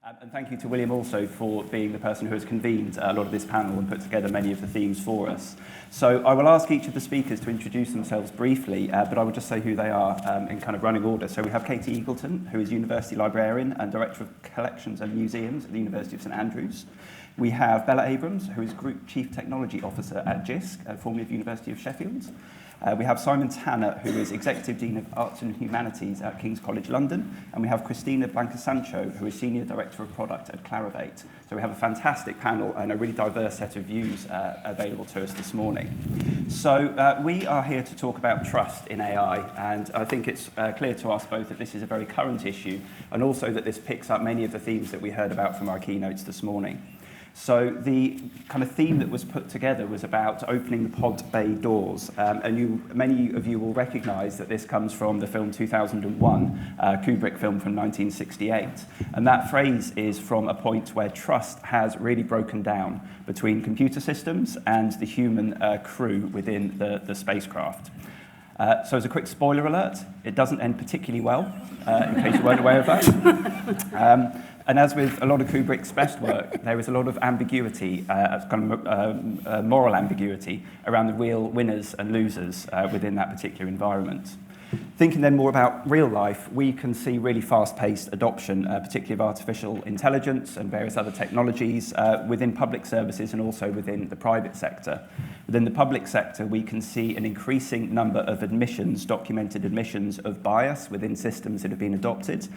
And thank you to William also for being the person who has convened a lot of this panel and put together many of the themes for us. So I will ask each of the speakers to introduce themselves briefly, but I will just say who they are in kind of running order. So we have Katie Eagleton, who is University Librarian and Director of Collections and Museums at the University of St Andrews. We have Bella Abrams, who is Group Chief Technology Officer at JISC, formerly of University of Sheffield. We have Simon Tanner, who is Executive Dean of Arts and Humanities at King's College London. And we have Christina Blanca-Sancho, who is Senior Director of Product at Clarivate. So we have a fantastic panel and a really diverse set of views available to us this morning. So we are here to talk about trust in AI. And I think it's clear to us both that this is a very current issue and also that this picks up many of the themes that we heard about from our keynotes this morning. So the kind of theme that was put together was about opening the pod bay doors. And many of you will recognise that this comes from the film 2001, Kubrick film from 1968. And that phrase is from a point where trust has really broken down between computer systems and the human crew within the spacecraft. So as a quick spoiler alert, it doesn't end particularly well, in case you weren't aware of that. And as with a lot of Kubrick's best work, there is a lot of ambiguity, kind of moral ambiguity, around the real winners and losers within that particular environment. Thinking then more about real life, we can see really fast-paced adoption, particularly of artificial intelligence and various other technologies within public services and also within the private sector. Within the public sector, we can see an increasing number of admissions, documented admissions of bias within systems that have been adopted,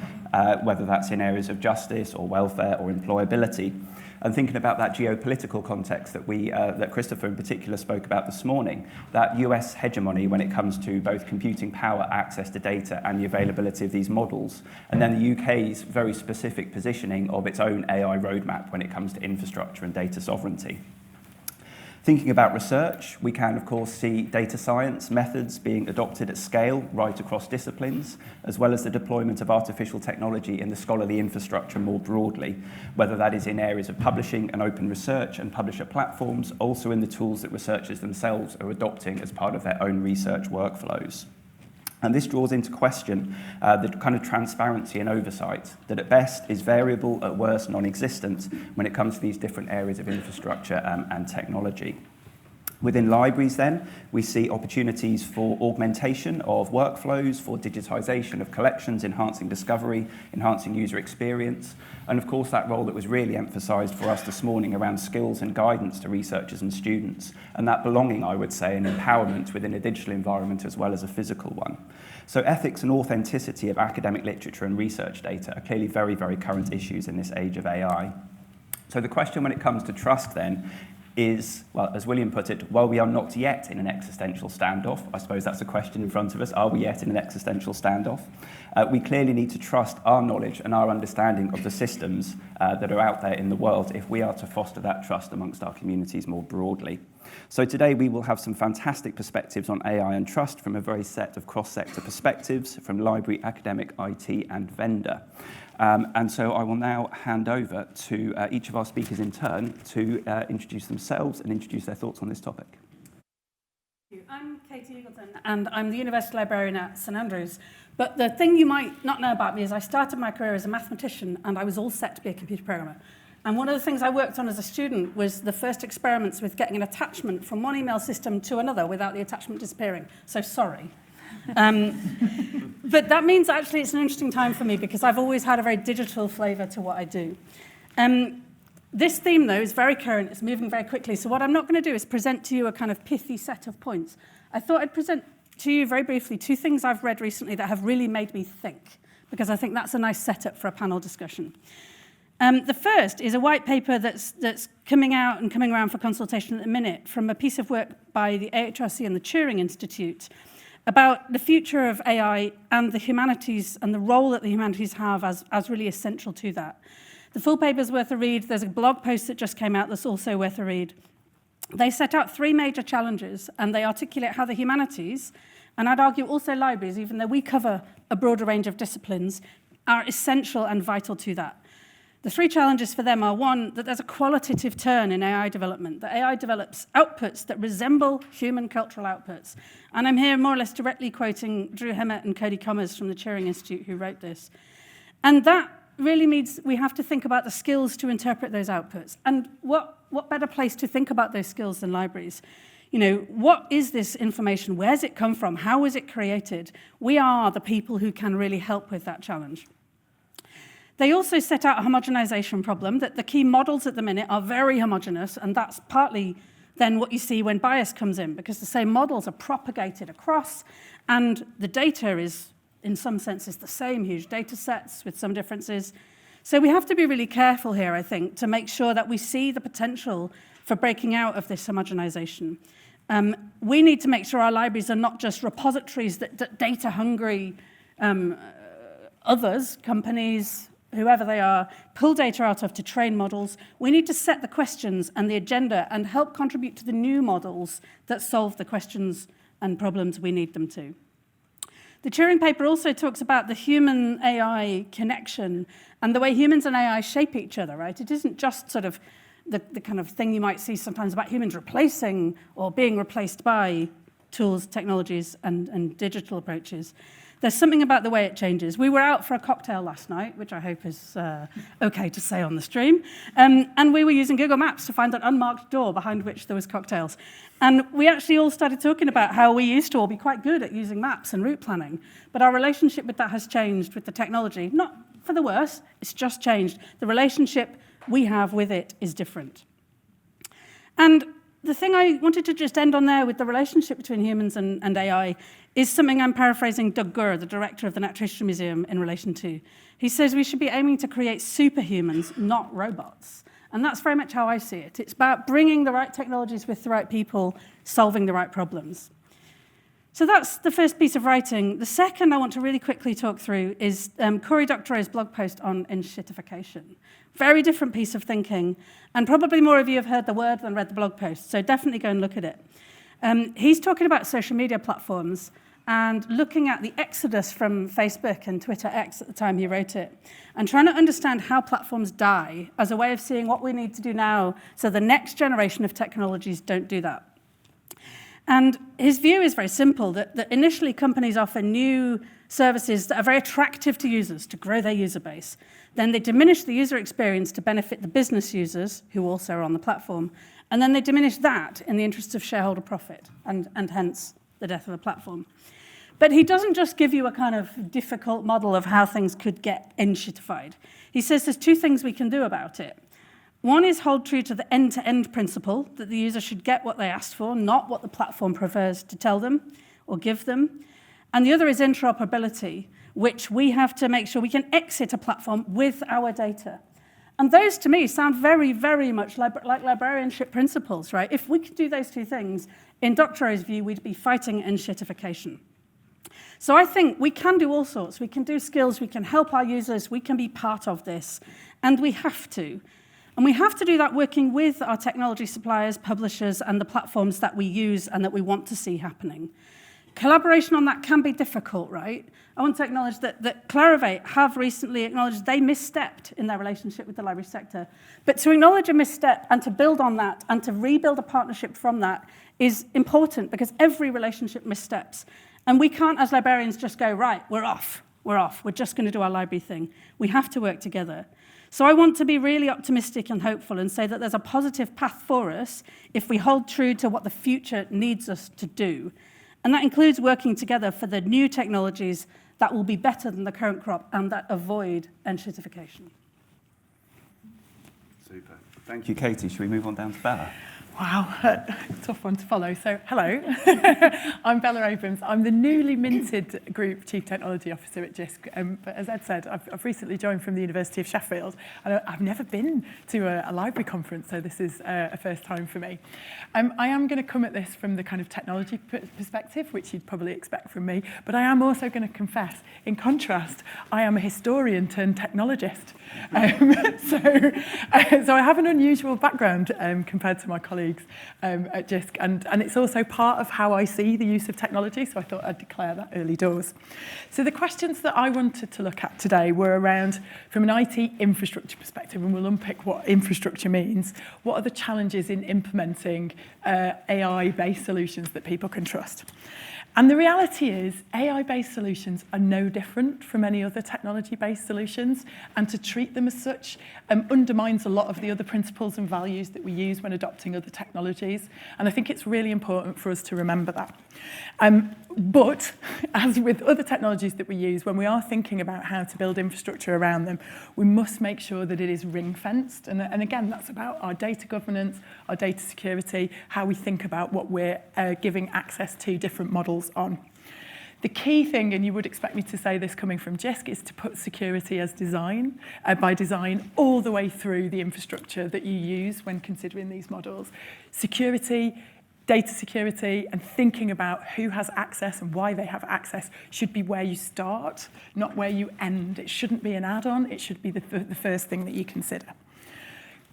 whether that's in areas of justice or welfare or employability. And thinking about that geopolitical context that Christopher in particular spoke about this morning, that US hegemony when it comes to both computing power, access to data, and the availability of these models, and then the UK's very specific positioning of its own AI roadmap when it comes to infrastructure and data sovereignty. Thinking about research, we can, of course, see data science methods being adopted at scale right across disciplines, as well as the deployment of artificial technology in the scholarly infrastructure more broadly, whether that is in areas of publishing and open research and publisher platforms, also in the tools that researchers themselves are adopting as part of their own research workflows. And this draws into question the kind of transparency and oversight that at best is variable, at worst non-existent when it comes to these different areas of infrastructure and technology. Within libraries then, we see opportunities for augmentation of workflows, for digitisation of collections, enhancing discovery, enhancing user experience, and of course that role that was really emphasised for us this morning around skills and guidance to researchers and students, and that belonging, I would say, and empowerment within a digital environment as well as a physical one. So ethics and authenticity of academic literature and research data are clearly very, very current issues in this age of AI. So the question when it comes to trust then is, well, as William put it, while we are not yet in an existential standoff, I suppose that's a question in front of us, are we yet in an existential standoff? We clearly need to trust our knowledge and our understanding of the systems that are out there in the world if we are to foster that trust amongst our communities more broadly. So today we will have some fantastic perspectives on AI and trust from a very set of cross-sector perspectives from library, academic, IT and vendor. And so I will now hand over to each of our speakers in turn to introduce themselves and introduce their thoughts on this topic. I'm Katie Eagleton, and I'm the University Librarian at St Andrews. But the thing you might not know about me is I started my career as a mathematician, and I was all set to be a computer programmer. And one of the things I worked on as a student was the first experiments with getting an attachment from one email system to another without the attachment disappearing. So sorry. But that means actually it's an interesting time for me because I've always had a very digital flavour to what I do. This theme, though, is very current. It's moving very quickly. So what I'm not going to do is present to you a kind of pithy set of points. I thought I'd present to you very briefly two things I've read recently that have really made me think, because I think that's a nice setup for a panel discussion. The first is a white paper that's coming out and coming around for consultation at the minute from a piece of work by the AHRC and the Turing Institute about the future of AI and the humanities and the role that the humanities have as really essential to that. The full paper's worth a read. There's a blog post that just came out that's also worth a read. They set out three major challenges, and they articulate how the humanities, and I'd argue also libraries, even though we cover a broader range of disciplines, are essential and vital to that. The three challenges for them are, one, that there's a qualitative turn in AI development, that AI develops outputs that resemble human cultural outputs. And I'm here more or less directly quoting Drew Hemmett and Cody Commerce from the Turing Institute who wrote this. And that really means we have to think about the skills to interpret those outputs. And what better place to think about those skills than libraries? You know, what is this information? Where's it come from? How was it created? We are the people who can really help with that challenge. They also set out a homogenization problem, that the key models at the minute are very homogeneous, and that's partly then what you see when bias comes in, because the same models are propagated across, and the data is, in some senses, the same, huge data sets with some differences. So we have to be really careful here, I think, to make sure that we see the potential for breaking out of this homogenization. We need to make sure our libraries are not just repositories that data-hungry others, companies, whoever they are, pull data out of to train models. We need to set the questions and the agenda and help contribute to the new models that solve the questions and problems we need them to. The Turing paper also talks about the human-AI connection and the way humans and AI shape each other, right? It isn't just sort of the kind of thing you might see sometimes about humans replacing or being replaced by tools, technologies, and digital approaches. There's something about the way it changes. We were out for a cocktail last night, which I hope is okay to say on the stream, and we were using Google Maps to find an unmarked door behind which there was cocktails. And we actually all started talking about how we used to all be quite good at using maps and route planning, but our relationship with that has changed with the technology. Not for the worse, it's just changed. The relationship we have with it is different. And the thing I wanted to just end on there with the relationship between humans and AI is something I'm paraphrasing Doug Gurr, the director of the Natural History Museum, in relation to. He says we should be aiming to create superhumans, not robots. And that's very much how I see it. It's about bringing the right technologies with the right people, solving the right problems. So that's the first piece of writing. The second I want to really quickly talk through is Cory Doctorow's blog post on enshittification. Very different piece of thinking, and probably more of you have heard the word than read the blog post, so definitely go and look at it. He's talking about social media platforms and looking at the exodus from Facebook and Twitter X at the time he wrote it, and trying to understand how platforms die as a way of seeing what we need to do now so the next generation of technologies don't do that. And his view is very simple, that initially companies offer new services that are very attractive to users to grow their user base. Then they diminish the user experience to benefit the business users, who also are on the platform. And then they diminish that in the interests of shareholder profit, and hence the death of the platform. But he doesn't just give you a kind of difficult model of how things could get enshittified. He says there's two things we can do about it. One is hold true to the end-to-end principle that the user should get what they asked for, not what the platform prefers to tell them or give them. And the other is interoperability, which we have to make sure we can exit a platform with our data. And those, to me, sound very, very much like librarianship principles, right? If we could do those two things, in Doctorow's view, we'd be fighting enshittification. So I think we can do all sorts. We can do skills, we can help our users, we can be part of this, and we have to. And we have to do that working with our technology suppliers, publishers, and the platforms that we use and that we want to see happening. Collaboration on that can be difficult, right? I want to acknowledge that Clarivate have recently acknowledged they misstepped in their relationship with the library sector. But to acknowledge a misstep and to build on that and to rebuild a partnership from that is important, because every relationship missteps. And we can't, as librarians, just go, right, we're off, we're just going to do our library thing. We have to work together. So I want to be really optimistic and hopeful and say that there's a positive path for us if we hold true to what the future needs us to do. And that includes working together for the new technologies that will be better than the current crop and that avoid enshittification. Super. Thank you, Katie. Should we move on down to Bella? Wow, tough one to follow. So, hello, I'm Bella Abrams. I'm the newly minted Group Chief Technology Officer at JISC. But as Ed said, I've recently joined from the University of Sheffield, and I've never been to a library conference, so this is a first time for me. I am going to come at this from the kind of technology perspective, which you'd probably expect from me, but I am also going to confess, in contrast, I am a historian turned technologist. So I have an unusual background compared to my colleagues at JISC, and it's also part of how I see the use of technology, so I thought I'd declare that early doors. So the questions that I wanted to look at today were around, from an IT infrastructure perspective, and we'll unpick what infrastructure means, what are the challenges in implementing AI-based solutions that people can trust? And the reality is, AI-based solutions are no different from any other technology-based solutions, and to treat them as such undermines a lot of the other principles and values that we use when adopting other technologies. And I think it's really important for us to remember that. But as with other technologies that we use, when we are thinking about how to build infrastructure around them, we must make sure that it is ring-fenced. And again, that's about our data governance, our data security, how we think about what we're giving access to different models on. The key thing, and you would expect me to say this coming from JISC, is to put security as design, by design, all the way through the infrastructure that you use when considering these models. Security, data security, and thinking about who has access and why they have access should be where you start, not where you end. It shouldn't be an add-on, it should be the first thing that you consider.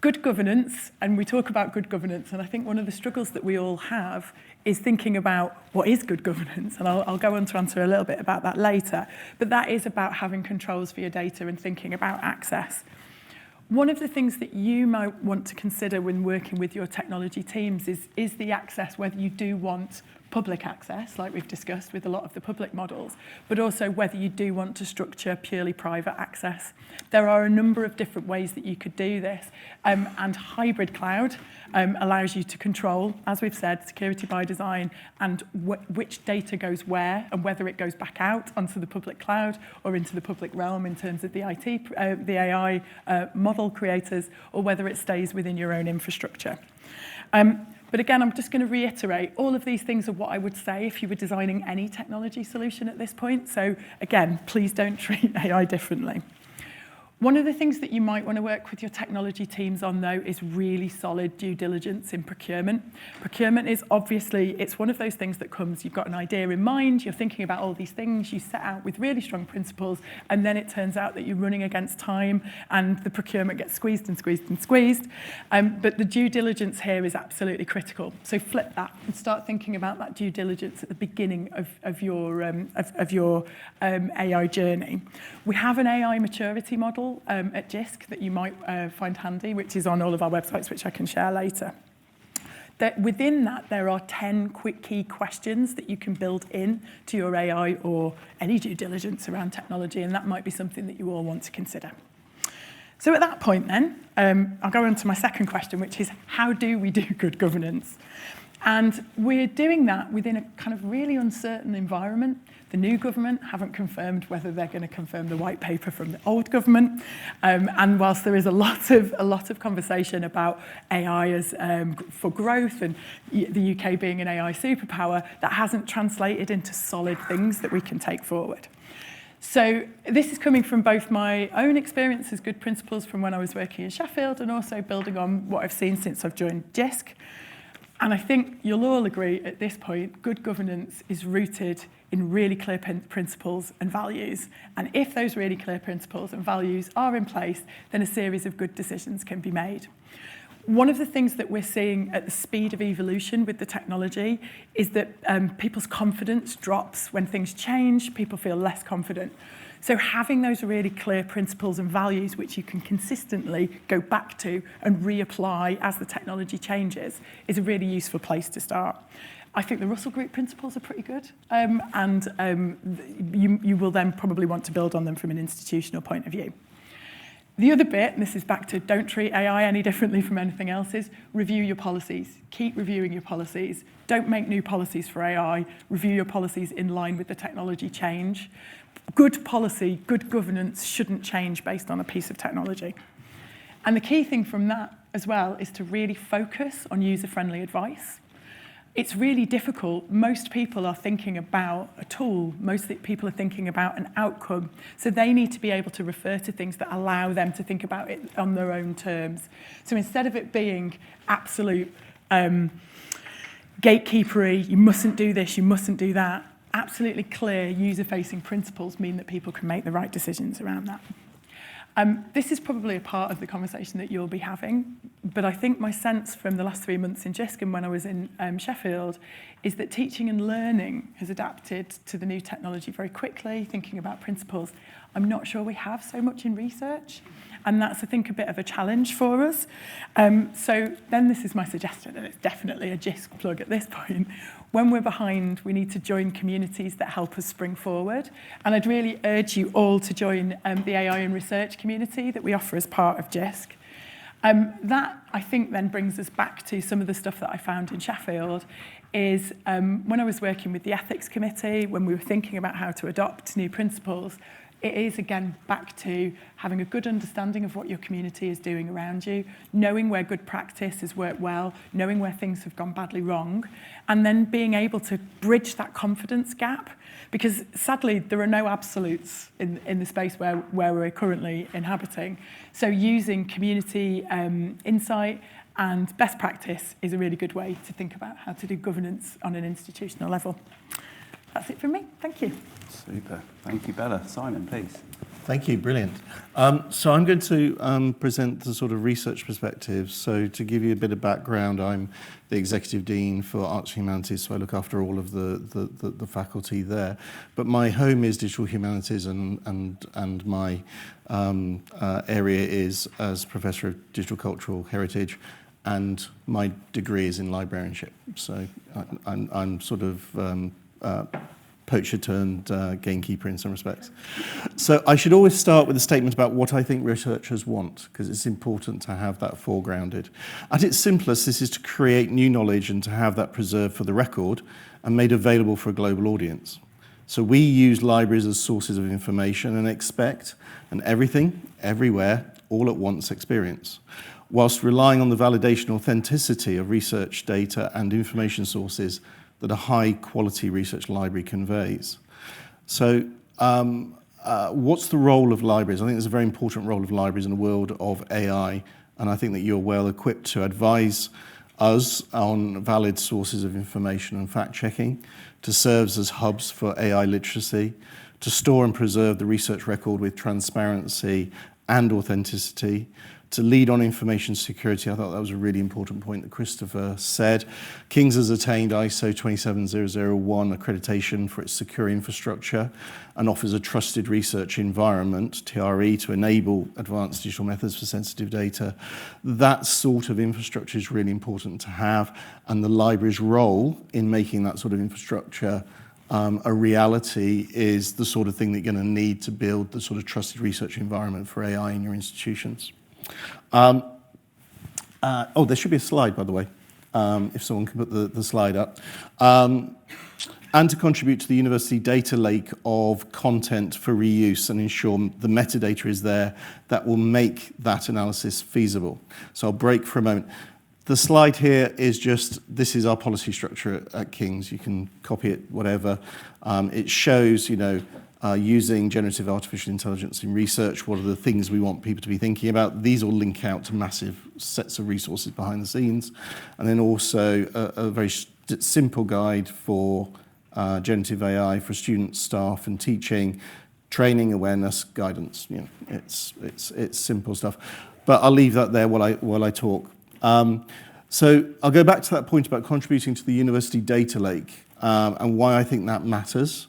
Good governance, and we talk about good governance, and I think one of the struggles that we all have is thinking about what is good governance, and I'll go on to answer a little bit about that later, but that is about having controls for your data and thinking about access. One of the things that you might want to consider when working with your technology teams is the access, whether you do want public access, like we've discussed with a lot of the public models, but also whether you do want to structure purely private access. There are a number of different ways that you could do this, and hybrid cloud allows you to control, as we've said, security by design, and which data goes where, and whether it goes back out onto the public cloud or into the public realm in terms of the the AI model creators, or whether it stays within your own infrastructure. But again, I'm just going to reiterate, all of these things are what I would say if you were designing any technology solution at this point. So again, please don't treat AI differently. One of the things that you might want to work with your technology teams on, though, is really solid due diligence in procurement. Procurement is obviously, it's one of those things that comes, you've got an idea in mind, you're thinking about all these things, you set out with really strong principles, and then it turns out that you're running against time and the procurement gets squeezed and squeezed and squeezed. But the due diligence here is absolutely critical. So flip that and start thinking about that due diligence at the beginning of your AI journey. We have an AI maturity model at JISC that you might find handy, which is on all of our websites, which I can share later. Within that, there are 10 quick key questions that you can build in to your AI or any due diligence around technology, and that might be something that you all want to consider. So at that point then, I'll go on to my second question, which is how do we do good governance? And we're doing that within a kind of really uncertain environment. The new government haven't confirmed whether they're going to confirm the white paper from the old government. And whilst there is a lot of conversation about AI as for growth and the UK being an AI superpower, that hasn't translated into solid things that we can take forward. So this is coming from both my own experience as good principles from when I was working in Sheffield and also building on what I've seen since I've joined JISC. And I think you'll all agree at this point, good governance is rooted in really clear principles and values. And if those really clear principles and values are in place, then a series of good decisions can be made. One of the things that we're seeing at the speed of evolution with the technology is that people's confidence drops when things change, people feel less confident. So having those really clear principles and values which you can consistently go back to and reapply as the technology changes is a really useful place to start. I think the Russell Group principles are pretty good, and you will then probably want to build on them from an institutional point of view. The other bit, and this is back to don't treat AI any differently from anything else, is review your policies. Keep reviewing your policies. Don't make new policies for AI. Review your policies in line with the technology change. Good policy, good governance shouldn't change based on a piece of technology. And the key thing from that as well is to really focus on user-friendly advice. It's really difficult. Most people are thinking about a tool. Most people are thinking about an outcome. So they need to be able to refer to things that allow them to think about it on their own terms. So instead of it being absolute gatekeepery, you mustn't do this, you mustn't do that, absolutely clear user-facing principles mean that people can make the right decisions around that. This is probably a part of the conversation that you'll be having, but I think my sense from the last 3 months in JISC and when I was in Sheffield is that teaching and learning has adapted to the new technology very quickly, thinking about principles. I'm not sure we have so much in research, And that's, I think, a bit of a challenge for us. So then this is my suggestion, and it's definitely a JISC plug at this point. When we're behind, we need to join communities that help us spring forward. And I'd really urge you all to join the AI and research community that we offer as part of JISC. That, I think, then brings us back to some of the stuff that I found in Sheffield, is when I was working with the ethics committee, when we were thinking about how to adopt new principles, it is, again, back to having a good understanding of what your community is doing around you, knowing where good practice has worked well, knowing where things have gone badly wrong, and then being able to bridge that confidence gap. Because sadly, there are no absolutes in the space where we're currently inhabiting. So using community insight and best practice is a really good way to think about how to do governance on an institutional level. That's it from me. Thank you. Super. Thank you, Bella. Simon, please. Thank you, brilliant. So I'm going to present the sort of research perspective. So to give you a bit of background, I'm the Executive Dean for Arts and Humanities, so I look after all of the faculty there. But my home is digital humanities, and my area is as Professor of Digital Cultural Heritage, and my degree is in librarianship. So I'm sort of poacher turned gamekeeper in some respects. So I should always start with a statement about what I think researchers want, because it's important to have that foregrounded. At its simplest, this is to create new knowledge and to have that preserved for the record and made available for a global audience. So we use libraries as sources of information and expect an everything, everywhere, all at once experience, whilst relying on the validation and authenticity of research data and information sources that a high-quality research library conveys. So what's the role of libraries? I think there's a very important role of libraries in a world of AI, and I think that you're well equipped to advise us on valid sources of information and fact-checking, to serve as hubs for AI literacy, to store and preserve the research record with transparency and authenticity, to lead on information security. I thought that was a really important point that Christopher said. King's has attained ISO 27001 accreditation for its secure infrastructure and offers a trusted research environment, TRE, to enable advanced digital methods for sensitive data. That sort of infrastructure is really important to have, and the library's role in making that sort of infrastructure a reality is the sort of thing that you're going to need to build the sort of trusted research environment for AI in your institutions. There should be a slide, by the way, if someone can put the slide up. And to contribute to the university data lake of content for reuse and ensure the metadata is there that will make that analysis feasible. So I'll break for a moment. The slide here is just, this is our policy structure at King's. You can copy it, whatever. It shows, using generative artificial intelligence in research, what are the things we want people to be thinking about. These all link out to massive sets of resources behind the scenes. And then also a very simple guide for generative AI for students, staff, and teaching, training, awareness, guidance. It's simple stuff. But I'll leave that there while I talk. So I'll go back to that point about contributing to the university data lake and why I think that matters.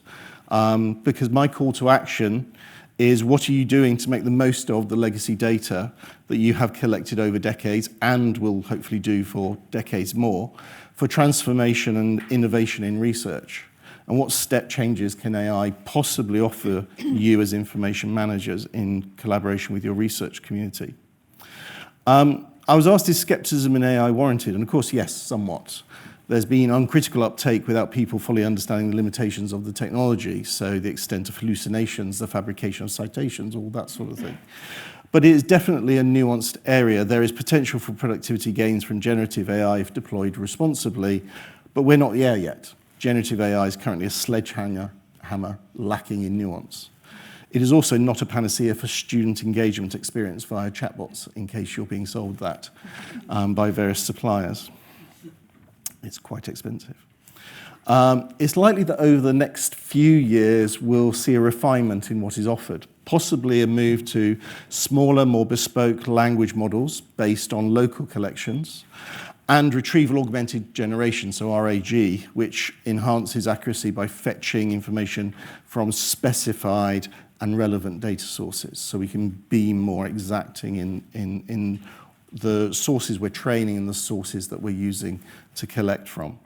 Because my call to action is, what are you doing to make the most of the legacy data that you have collected over decades and will hopefully do for decades more for transformation and innovation in research? And what step changes can AI possibly offer you as information managers in collaboration with your research community? I was asked, is skepticism in AI warranted? And of course, yes, somewhat. There's been uncritical uptake without people fully understanding the limitations of the technology, so the extent of hallucinations, the fabrication of citations, all that sort of thing. But it is definitely a nuanced area. There is potential for productivity gains from generative AI if deployed responsibly, but we're not there yet. Generative AI is currently a sledgehammer lacking in nuance. It is also not a panacea for student engagement experience via chatbots, in case you're being sold that by various suppliers. It's quite expensive. It's likely that over the next few years, we'll see a refinement in what is offered, possibly a move to smaller, more bespoke language models based on local collections, and retrieval augmented generation, so RAG, which enhances accuracy by fetching information from specified and relevant data sources. So we can be more exacting in the sources we're training and the sources that we're using to collect from.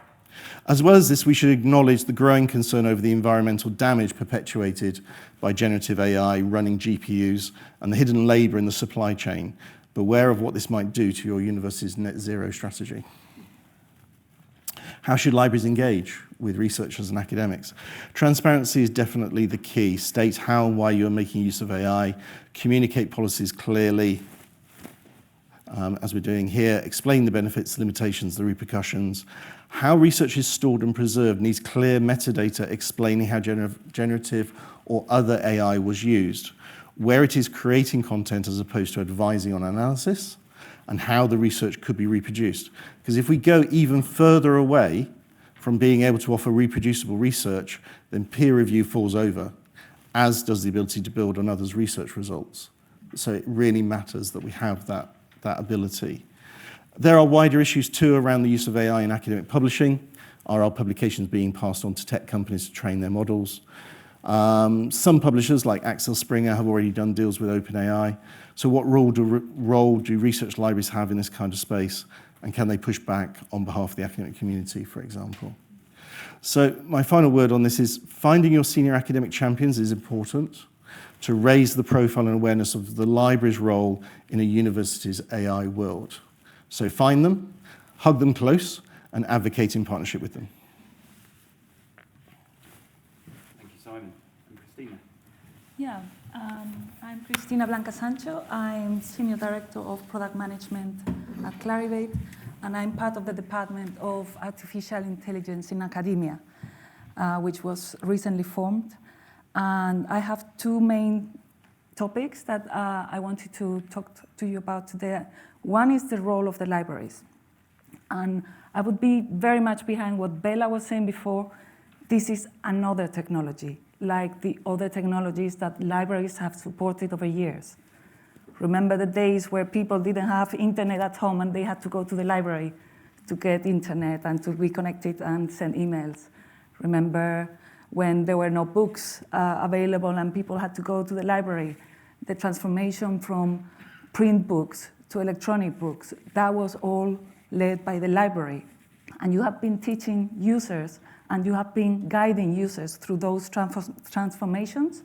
As well as this, we should acknowledge the growing concern over the environmental damage perpetuated by generative AI running GPUs and the hidden labor in the supply chain. Beware of what this might do to your university's net zero strategy. How should libraries engage with researchers and academics? Transparency is definitely the key. State how and why you're making use of AI, communicate policies clearly, as we're doing here, explain the benefits, limitations, the repercussions. How research is stored and preserved needs clear metadata explaining how generative or other AI was used, where it is creating content as opposed to advising on analysis, and how the research could be reproduced. Because if we go even further away from being able to offer reproducible research, then peer review falls over, as does the ability to build on others' research results. So it really matters that we have that ability. There are wider issues too around the use of AI in academic publishing. Are our publications being passed on to tech companies to train their models? Some publishers like Axel Springer have already done deals with OpenAI. So what role do research libraries have in this kind of space? And can they push back on behalf of the academic community, for example? So my final word on this is finding your senior academic champions is important to raise the profile and awareness of the library's role in a university's AI world. So find them, hug them close, and advocate in partnership with them. Thank you, Simon. And Christina. Yeah, I'm Cristina Blanca Sancho. I'm Senior Director of Product Management at Clarivate, and I'm part of the Department of Artificial Intelligence in Academia, which was recently formed. And I have two main topics that I wanted to talk to you about today. One is the role of the libraries. And I would be very much behind what Bella was saying before. This is another technology, like the other technologies that libraries have supported over years. Remember the days where people didn't have internet at home and they had to go to the library to get internet and to be connected and send emails. Remember when there were no books available and people had to go to the library. The transformation from print books to electronic books, that was all led by the library. And you have been teaching users and you have been guiding users through those transformations,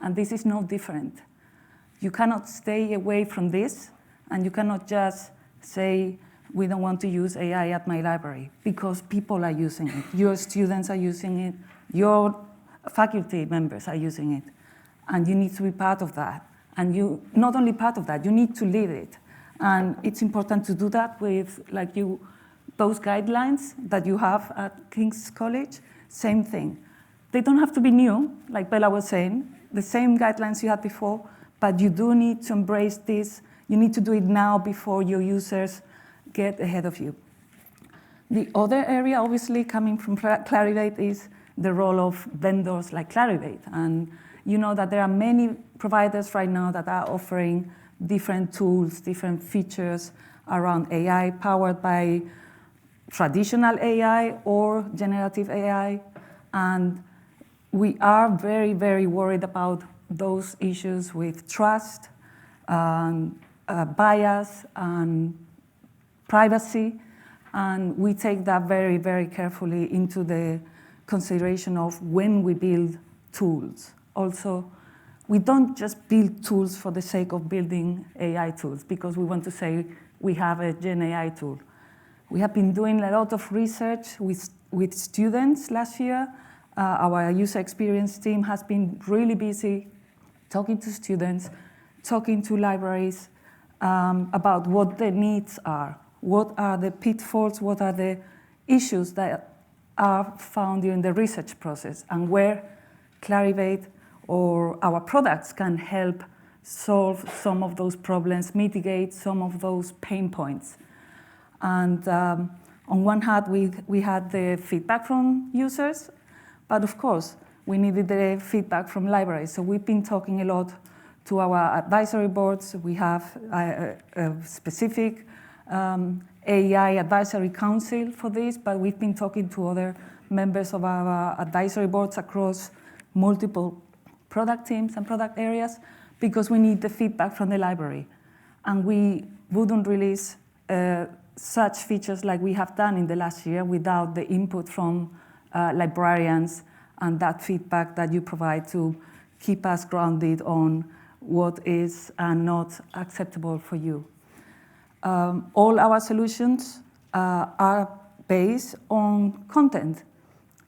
and this is no different. You cannot stay away from this, and you cannot just say, we don't want to use AI at my library, because people are using it. Your students are using it. Your faculty members are using it, and you need to be part of that. And you, not only part of that, you need to lead it. And it's important to do that with those guidelines that you have at King's College, same thing. They don't have to be new, like Bella was saying, the same guidelines you had before, but you do need to embrace this. You need to do it now before your users get ahead of you. The other area, obviously, coming from Clarivate is the role of vendors like Clarivate. And you know that there are many providers right now that are offering different tools, different features around AI, powered by traditional AI or generative AI. And we are very, very worried about those issues with trust, bias, and privacy. And we take that very, very carefully into the consideration of when we build tools. Also, we don't just build tools for the sake of building AI tools because we want to say we have a Gen AI tool. We have been doing a lot of research with students last year. Our user experience team has been really busy talking to students, talking to libraries about what their needs are, what are the pitfalls, what are the issues that are found during the research process, and where Clarivate or our products can help solve some of those problems, mitigate some of those pain points. And on one hand, we had the feedback from users, but of course, we needed the feedback from libraries. So we've been talking a lot to our advisory boards. We have a specific AI Advisory Council for this, but we've been talking to other members of our advisory boards across multiple product teams and product areas, because we need the feedback from the library. And we wouldn't release such features like we have done in the last year without the input from librarians and that feedback that you provide to keep us grounded on what is not acceptable for you. All our solutions are based on content,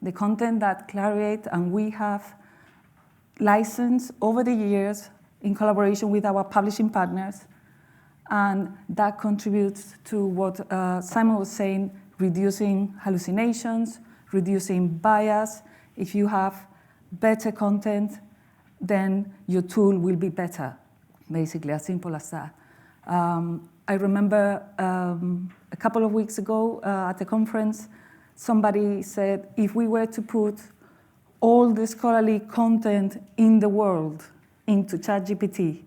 the content that Clarivate and we have licensed over the years in collaboration with our publishing partners. And that contributes to what Simon was saying, reducing hallucinations, reducing bias. If you have better content, then your tool will be better, basically, as simple as that. I remember a couple of weeks ago at a conference, somebody said, if we were to put all the scholarly content in the world into ChatGPT,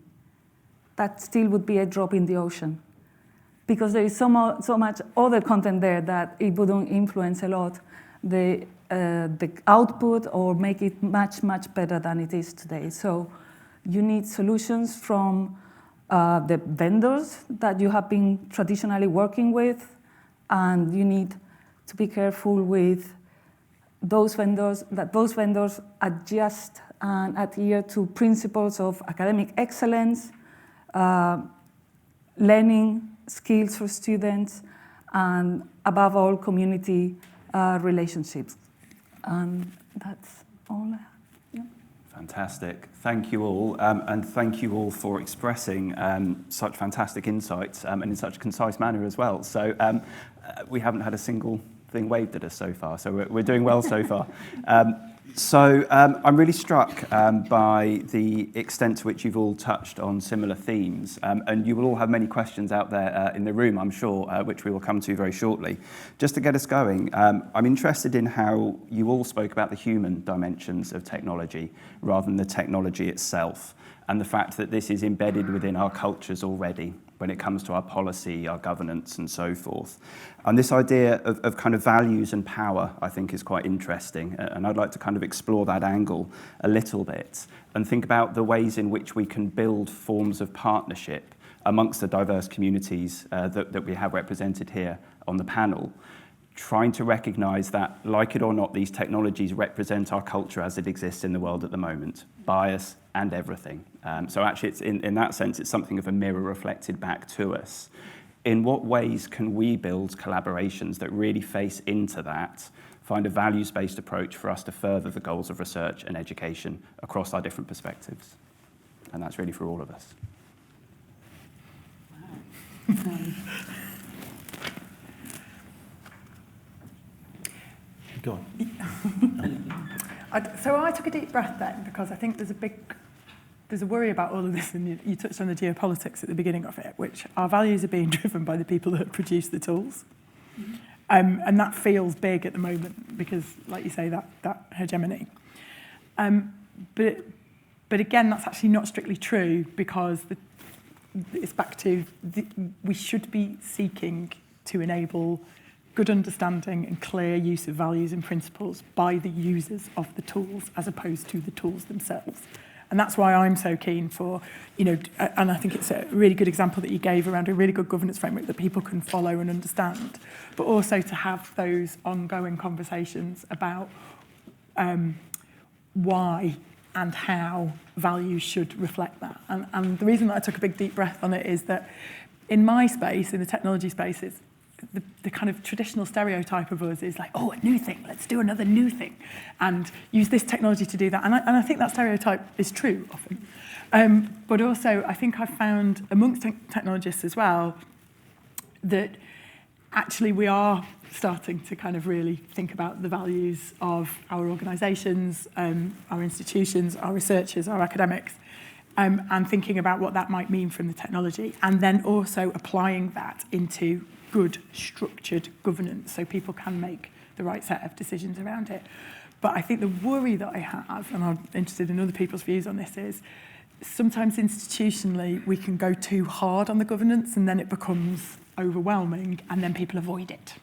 that still would be a drop in the ocean, because there is so much other content there that it wouldn't influence a lot the output or make it much, much better than it is today. So you need solutions from the vendors that you have been traditionally working with, and you need to be careful with those vendors, that those vendors adjust and adhere to principles of academic excellence, learning skills for students, and above all, community relationships. And that's all I have. Yeah. Fantastic. Thank you all, and thank you all for expressing such fantastic insights and in such a concise manner as well. So we haven't had a single thing waved at us so far, so we're doing well so far. So I'm really struck by the extent to which you've all touched on similar themes, and you will all have many questions out there in the room, I'm sure, which we will come to very shortly. Just to get us going, I'm interested in how you all spoke about the human dimensions of technology rather than the technology itself, and the fact that this is embedded within our cultures already when it comes to our policy, our governance, and so forth. And this idea of kind of values and power, I think, is quite interesting. And I'd like to kind of explore that angle a little bit and think about the ways in which we can build forms of partnership amongst the diverse communities that we have represented here on the panel, trying to recognize that, like it or not, these technologies represent our culture as it exists in the world at the moment, bias and everything. So actually, it's in that sense, it's something of a mirror reflected back to us. In what ways can we build collaborations that really face into that, find a values-based approach for us to further the goals of research and education across our different perspectives? And that's really for all of us. Wow. Go on. So I took a deep breath then, because I think there's a worry about all of this, and you touched on the geopolitics at the beginning of it, which our values are being driven by the people that produce the tools. Mm-hmm. And that feels big at the moment because, like you say, that hegemony. But again, that's actually not strictly true, because it's back to we should be seeking to enable good understanding and clear use of values and principles by the users of the tools as opposed to the tools themselves. And that's why I'm so keen for, and I think it's a really good example that you gave around a really good governance framework that people can follow and understand, but also to have those ongoing conversations about why and how values should reflect that. And the reason that I took a big deep breath on it is that in my space, in the technology space, it's the kind of traditional stereotype of us is like, oh, a new thing, let's do another new thing and use this technology to do that. And I think that stereotype is true often. But also, I think I've found amongst technologists as well that actually we are starting to kind of really think about the values of our organisations, our institutions, our researchers, our academics, and thinking about what that might mean from the technology, and then also applying that into good structured governance so people can make the right set of decisions around it. But I think the worry that I have, and I'm interested in other people's views on this, is sometimes institutionally we can go too hard on the governance and then it becomes overwhelming and then people avoid it.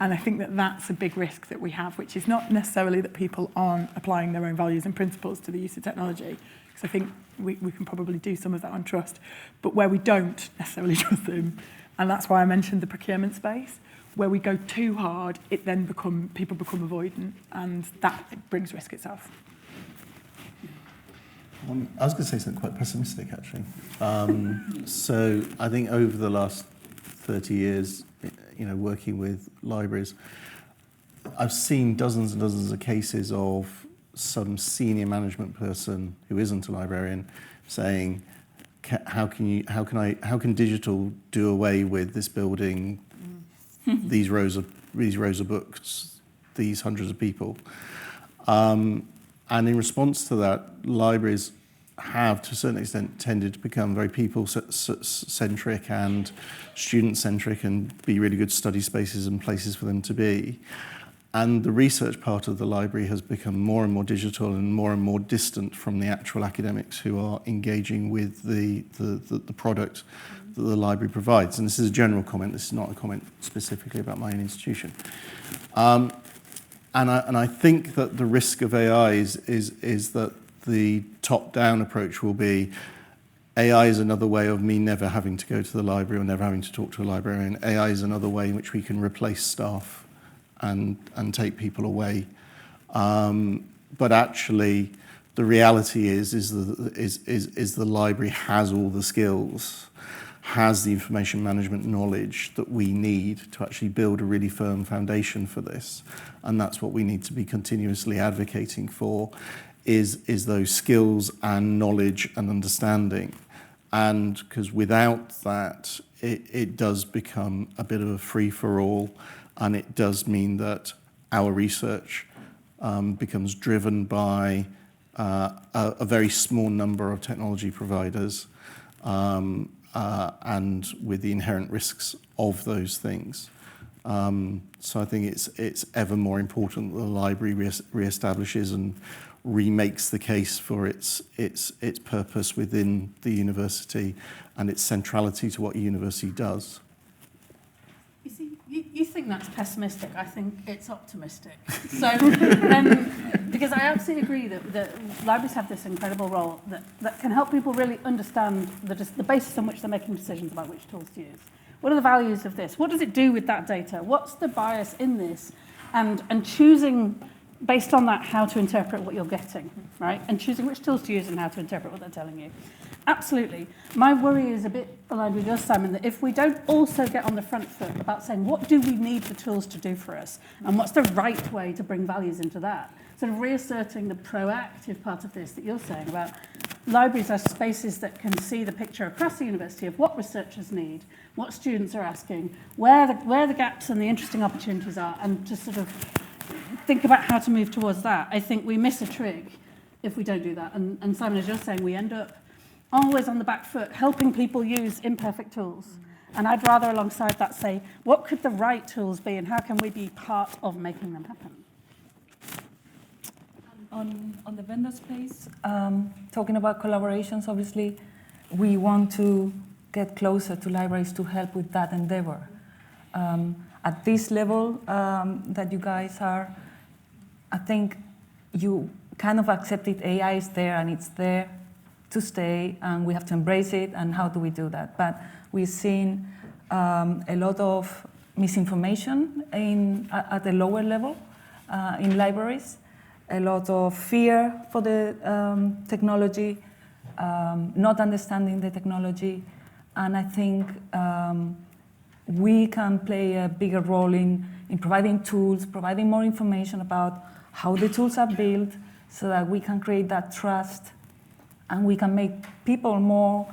And I think that that's a big risk that we have, which is not necessarily that people aren't applying their own values and principles to the use of technology, because I think we can probably do some of that on trust, but where we don't necessarily trust them, and that's why I mentioned the procurement space, where we go too hard, it then people become avoidant, and that brings risk itself. I was going to say something quite pessimistic, actually. So I think over the last 30 years, working with libraries, I've seen dozens and dozens of cases of some senior management person who isn't a librarian saying, how can digital do away with this building, these rows of books, these hundreds of people? And in response to that, libraries have, to a certain extent, tended to become very people-centric and student-centric and be really good study spaces and places for them to be. And the research part of the library has become more and more digital and more distant from the actual academics who are engaging with the product that the library provides. And this is a general comment. This is not a comment specifically about my own institution. And I think that the risk of AI is that the top-down approach will be, AI is another way of me never having to go to the library or never having to talk to a librarian. AI is another way in which we can replace staff and take people away. But actually, the reality is the library has all the skills, has the information management knowledge that we need to actually build a really firm foundation for this. And that's what we need to be continuously advocating for, is those skills and knowledge and understanding. And because without that, it does become a bit of a free-for-all, and it does mean that our research becomes driven by a very small number of technology providers, and with the inherent risks of those things. So I think it's ever more important that the library reestablishes and remakes the case for its purpose within the university and its centrality to what a university does. You see, you think that's pessimistic. I think it's optimistic. So, because I absolutely agree that libraries have this incredible role that can help people really understand the basis on which they're making decisions about which tools to use. What are the values of this? What does it do with that data? What's the bias in this? And choosing, based on that, how to interpret what you're getting, right? And choosing which tools to use and how to interpret what they're telling you. Absolutely. My worry is a bit aligned with yours, Simon, that if we don't also get on the front foot about saying, what do we need the tools to do for us? And what's the right way to bring values into that? Sort of reasserting the proactive part of this that you're saying about libraries as spaces that can see the picture across the university of what researchers need, what students are asking, where the gaps and the interesting opportunities are, and to sort of think about how to move towards that. I think we miss a trick if we don't do that. And Simon, as you're saying, we end up always on the back foot, helping people use imperfect tools. And I'd rather alongside that say, what could the right tools be and how can we be part of making them happen? On the vendor space, talking about collaborations, obviously, we want to get closer to libraries to help with that endeavor. At this level that you guys are, I think you kind of accepted AI is there and it's there to stay, and we have to embrace it, and how do we do that? But we've seen a lot of misinformation at the lower level in libraries, a lot of fear for the technology, not understanding the technology, and I think we can play a bigger role in providing tools, providing more information about how the tools are built so that we can create that trust and we can make people more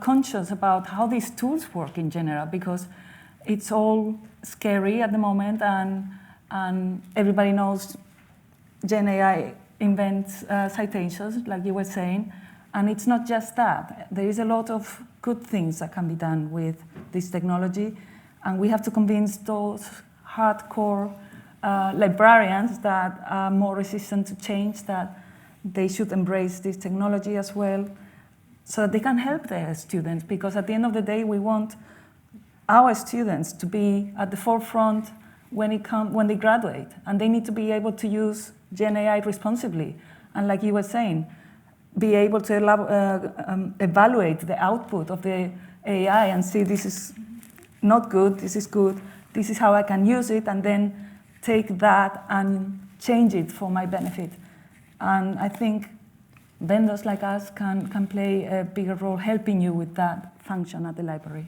conscious about how these tools work in general, because it's all scary at the moment, and everybody knows Gen AI invents citations, like you were saying, and it's not just that. There is a lot of good things that can be done with this technology, and we have to convince those hardcore librarians that are more resistant to change that they should embrace this technology as well, so that they can help their students, because at the end of the day, we want our students to be at the forefront when they graduate, and they need to be able to use Gen AI responsibly. And like you were saying, be able to evaluate the output of the AI and see this is not good, this is good, this is how I can use it, and then take that and change it for my benefit. And I think vendors like us can play a bigger role helping you with that function at the library.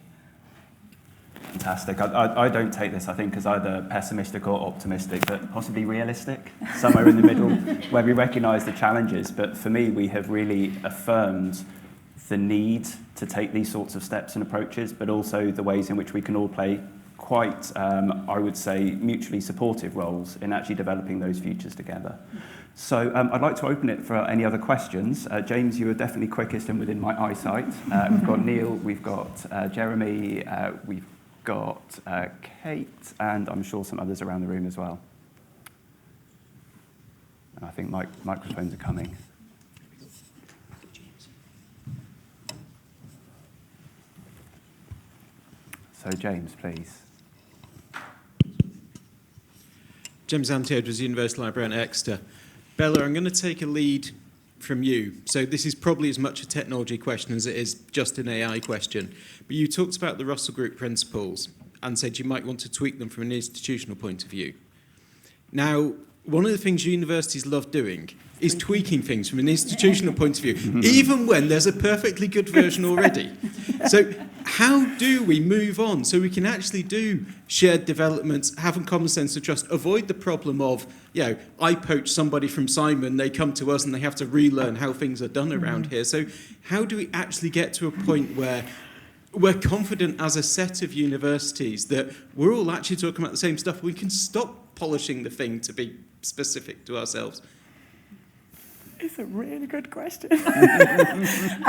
Fantastic. I don't take this, I think, as either pessimistic or optimistic, but possibly realistic, somewhere in the middle, where we recognise the challenges. But for me, we have really affirmed the need to take these sorts of steps and approaches, but also the ways in which we can all play quite, I would say, mutually supportive roles in actually developing those futures together. So I'd like to open it for any other questions. James, you are definitely quickest and within my eyesight. We've got Neil, we've got Jeremy, we've got Kate, and I'm sure some others around the room as well. And I think microphones are coming. So James, please. James Anti-Edwards, University Librarian at Exeter. Bella, I'm going to take a lead from you. So this is probably as much a technology question as it is just an AI question. But you talked about the Russell Group principles and said you might want to tweak them from an institutional point of view. Now, one of the things universities love doing is tweaking things from an institutional point of view, even when there's a perfectly good version already. So how do we move on so we can actually do shared developments, having common sense of trust, avoid the problem of, I poach somebody from Simon, they come to us and they have to relearn how things are done around here. So how do we actually get to a point where we're confident as a set of universities that we're all actually talking about the same stuff? We can stop polishing the thing to be specific to ourselves. It's a really good question. And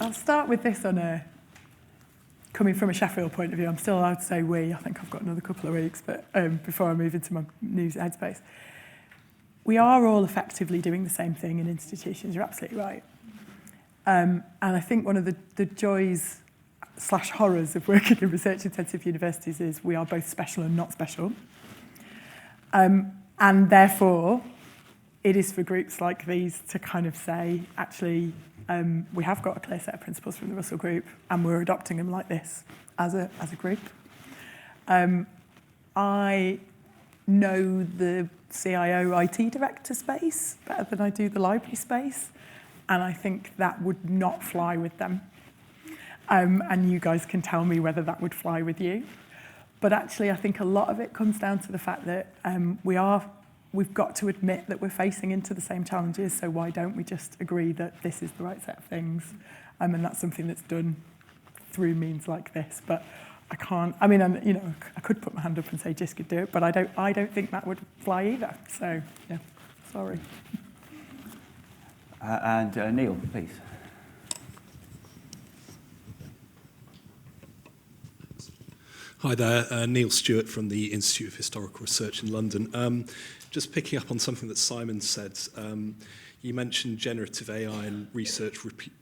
I'll start with this coming from a Sheffield point of view. I'm still allowed to say we. I think I've got another couple of weeks, but before I move into my new headspace. We are all effectively doing the same thing in institutions. You're absolutely right. And I think one of the joys / horrors of working in research-intensive universities is we are both special and not special. And therefore, it is for groups like these to kind of say, actually, we have got a clear set of principles from the Russell Group, and we're adopting them like this as a group. I know the CIO IT director space better than I do the library space, and I think that would not fly with them. And you guys can tell me whether that would fly with you. But actually, I think a lot of it comes down to the fact that we've got to admit that we're facing into the same challenges, so why don't we just agree that this is the right set of things? And that's something that's done through means like this. But I can't, I could put my hand up and say JISC could do it, but I don't think that would fly either. So, yeah, sorry. And Neil, please. Hi there, Neil Stewart from the Institute of Historical Research in London. Just picking up on something that Simon said, you mentioned generative AI and research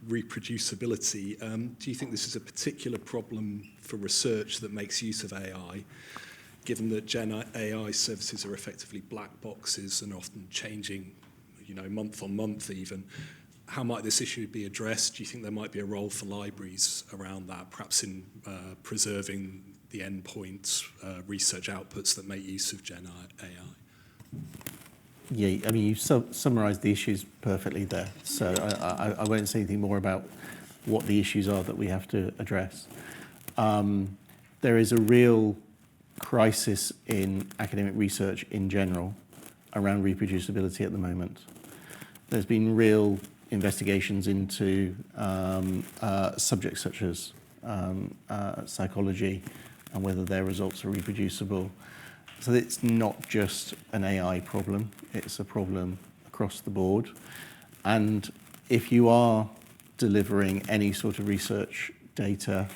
reproducibility. Do you think this is a particular problem for research that makes use of AI, given that Gen AI services are effectively black boxes and often changing, month on month even? How might this issue be addressed? Do you think there might be a role for libraries around that, perhaps in preserving the endpoint research outputs that make use of Gen AI? Yeah, you summarised the issues perfectly there. So I won't say anything more about what the issues are that we have to address. There is a real crisis in academic research in general around reproducibility at the moment. There's been real investigations into subjects such as psychology and whether their results are reproducible. So it's not just an AI problem, it's a problem across the board. And if you are delivering any sort of research data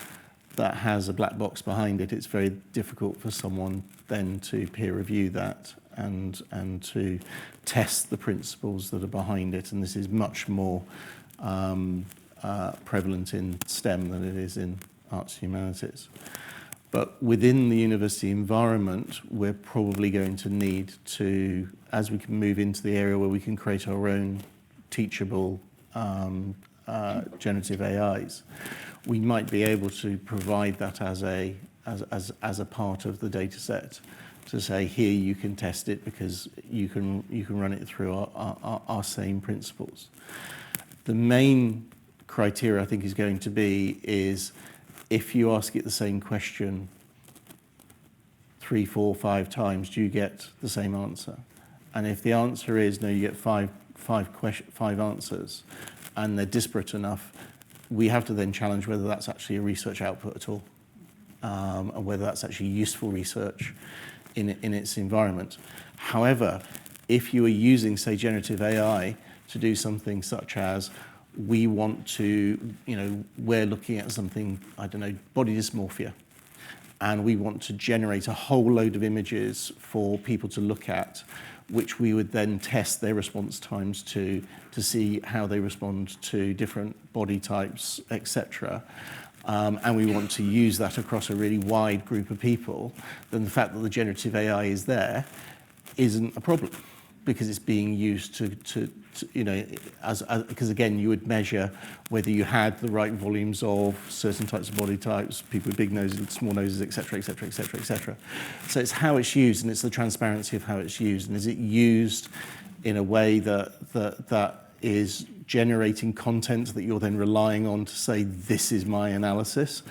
that has a black box behind it, it's very difficult for someone then to peer review that and to test the principles that are behind it. And this is much more prevalent in STEM than it is in arts and humanities. But within the university environment, we're probably going to need to, as we can move into the area where we can create our own teachable generative AIs, we might be able to provide that as a part of the data set, to say, here you can test it because you can run it through our same principles. The main criteria I think is going to be is if you ask it the same question 3, 4, 5 times, do you get the same answer? And if the answer is no, you get five answers, and they're disparate enough, we have to then challenge whether that's actually a research output at all, and whether that's actually useful research in its environment. However, if you are using, say, generative AI to do something such as, we want to, we're looking at something, I don't know, body dysmorphia, and we want to generate a whole load of images for people to look at, which we would then test their response times to see how they respond to different body types, etc. And we want to use that across a really wide group of people, then the fact that the generative AI is there isn't a problem, because it's being used to because again, you would measure whether you had the right volumes of certain types of body types, people with big noses, small noses, etc., etc., etc., etc. So it's how it's used, and it's the transparency of how it's used, and is it used in a way that is generating content that you're then relying on to say, this is my analysis,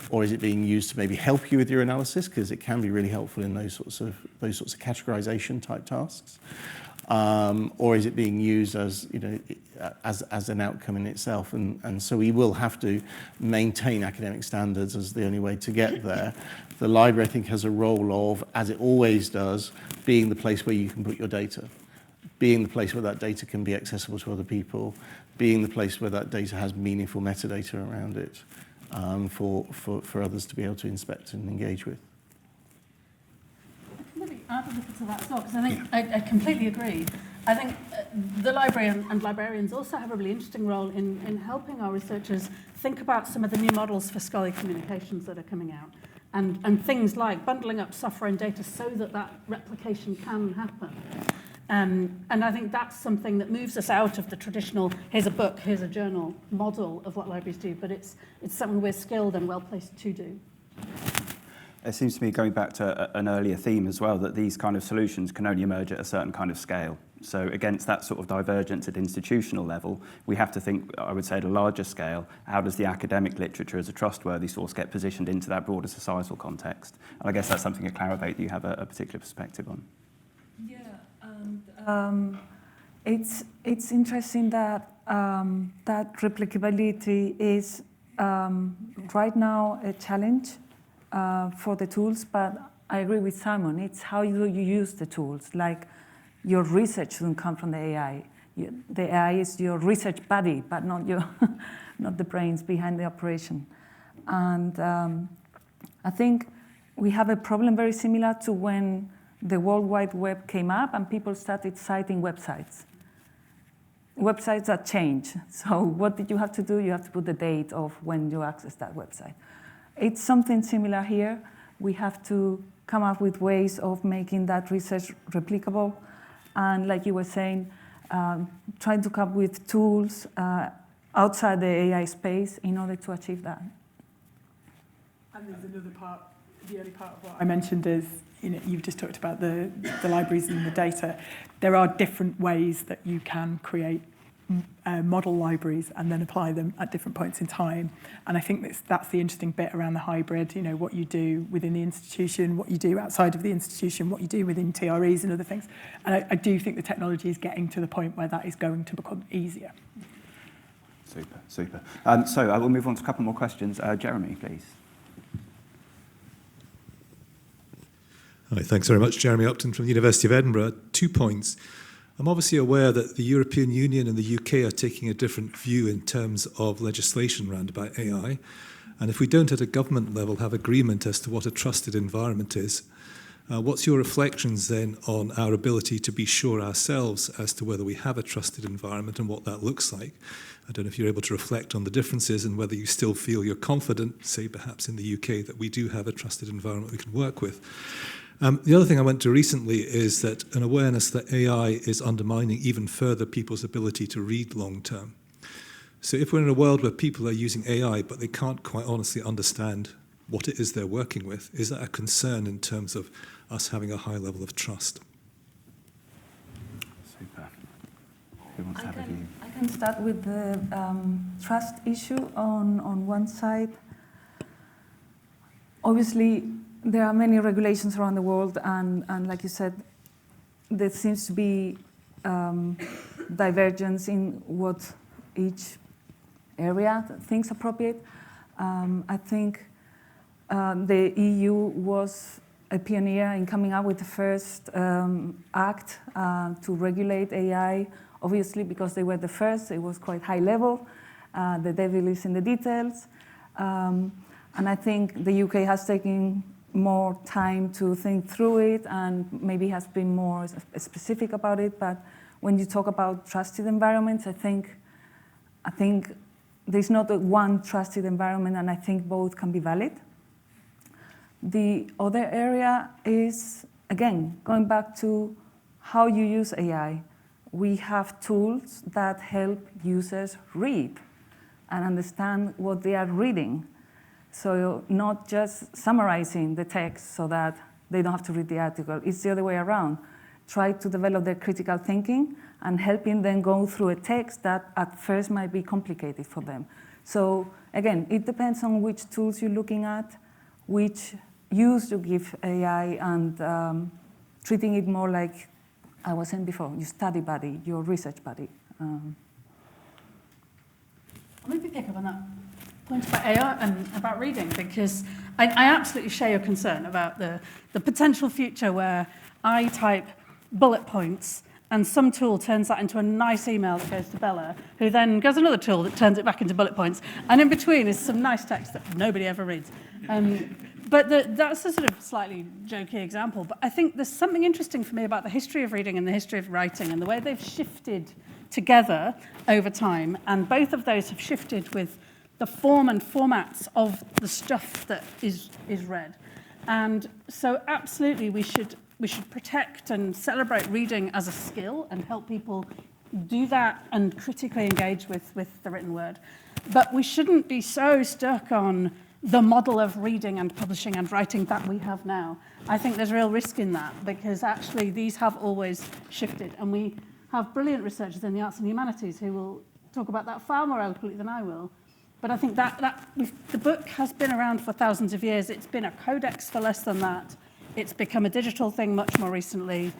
or is it being used to maybe help you with your analysis, because it can be really helpful in those sorts of categorization type tasks. Or is it being used as as an outcome in itself? And so we will have to maintain academic standards as the only way to get there. The library, I think, has a role of, as it always does, being the place where you can put your data, being the place where that data can be accessible to other people, being the place where that data has meaningful metadata around it, for others to be able to inspect and engage with. Maybe add a little to that as well, because I think I completely agree. I think the library and librarians also have a really interesting role in helping our researchers think about some of the new models for scholarly communications that are coming out, and things like bundling up software and data so that replication can happen. And I think that's something that moves us out of the traditional, here's a book, here's a journal model of what libraries do, but it's something we're skilled and well placed to do. It seems to me, going back to an earlier theme as well, that these kind of solutions can only emerge at a certain kind of scale. So against that sort of divergence at institutional level, we have to think, I would say, at a larger scale, how does the academic literature as a trustworthy source get positioned into that broader societal context? And I guess that's something at Clarivate that you have a particular perspective on. Yeah, and it's interesting that that replicability is right now a challenge for the tools, but I agree with Simon. It's how you use the tools. Like, your research shouldn't come from the AI. The AI is your research buddy, but not not the brains behind the operation. And I think we have a problem very similar to when the World Wide Web came up and people started citing websites. Websites that change. So what did you have to do? You have to put the date of when you access that website. It's something similar here. We have to come up with ways of making that research replicable. And like you were saying, trying to come up with tools outside the AI space in order to achieve that. And there's another part, the early part of what I mentioned is, you've just talked about the libraries and the data. There are different ways that you can create model libraries and then apply them at different points in time. And I think that's the interesting bit around the hybrid, what you do within the institution, what you do outside of the institution, what you do within TREs and other things. And I do think the technology is getting to the point where that is going to become easier. Super. So we'll move on to a couple more questions. Jeremy, please. Hi, thanks very much. Jeremy Upton from the University of Edinburgh. 2 points. I'm obviously aware that the European Union and the UK are taking a different view in terms of legislation around about AI. And if we don't at a government level have agreement as to what a trusted environment is, What's your reflections then on our ability to be sure ourselves as to whether we have a trusted environment and what that looks like? I don't know if you're able to reflect on the differences and whether you still feel you're confident, say perhaps in the UK, that we do have a trusted environment we can work with. The other thing I went to recently is that an awareness that AI is undermining even further people's ability to read long term. So if we're in a world where people are using AI but they can't quite honestly understand what it is they're working with, is that a concern in terms of us having a high level of trust? Super. Who wants to have a view? I can start with the trust issue on one side. Obviously, there are many regulations around the world, and like you said, there seems to be divergence in what each area thinks appropriate. I think the EU was a pioneer in coming up with the first act to regulate AI, obviously because they were the first. It was quite high level. The devil is in the details. And I think the UK has taken more time to think through it and maybe has been more specific about it. But when you talk about trusted environments, I think there's not one trusted environment, and I think both can be valid. The other area is, again, going back to how you use AI. We have tools that help users read and understand what they are reading. So not just summarizing the text so that they don't have to read the article. It's the other way around. Try to develop their critical thinking and helping them go through a text that at first might be complicated for them. So again, it depends on which tools you're looking at, which use you give AI, and treating it more like I was saying before, your study buddy, your research buddy. I'll maybe pick up on that point about AI and about reading, because I absolutely share your concern about the potential future where I type bullet points and some tool turns that into a nice email that goes to Bella, who then goes another tool that turns it back into bullet points. And in between is some nice text that nobody ever reads. But that's a sort of slightly jokey example. But I think there's something interesting for me about the history of reading and the history of writing and the way they've shifted together over time. And both of those have shifted with the form and formats of the stuff that is read. And so absolutely we should protect and celebrate reading as a skill and help people do that and critically engage with the written word. But we shouldn't be so stuck on the model of reading and publishing and writing that we have now. I think there's real risk in that, because actually these have always shifted. And we have brilliant researchers in the arts and humanities who will talk about that far more eloquently than I will. But I think the book has been around for thousands of years. It's been a codex for less than that. It's become a digital thing much more recently.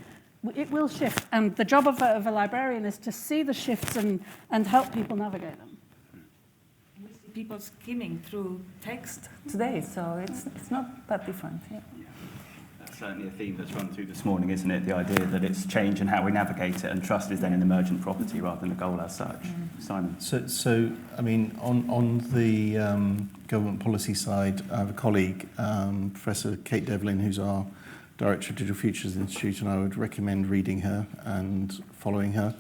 It will shift. And the job of a librarian is to see the shifts and help people navigate them. We see people skimming through text today, so it's not that different. Yeah. That's certainly a theme that's run through this morning, isn't it? The idea that it's change in how we navigate it, and trust is then an emergent property rather than a goal as such. Simon? So I mean, on the government policy side, I have a colleague, Professor Kate Devlin, who's our Director of Digital Futures Institute, and I would recommend reading her and following her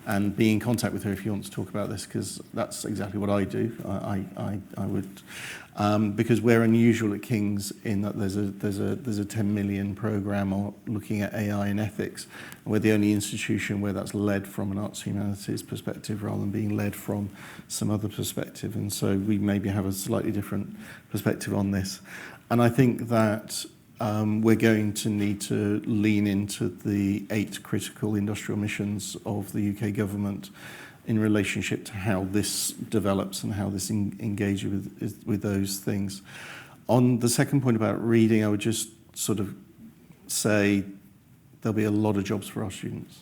and be in contact with her if you want to talk about this, because that's exactly what I do. I would, because we're unusual at King's in that there's a 10 million programme looking at AI and ethics. We're the only institution where that's led from an arts humanities perspective rather than being led from some other perspective. And so we maybe have a slightly different perspective on this. And I think that we're going to need to lean into the 8 critical industrial missions of the UK government in relationship to how this develops and how this engages with those things. On the second point about reading, I would just sort of say there'll be a lot of jobs for our students,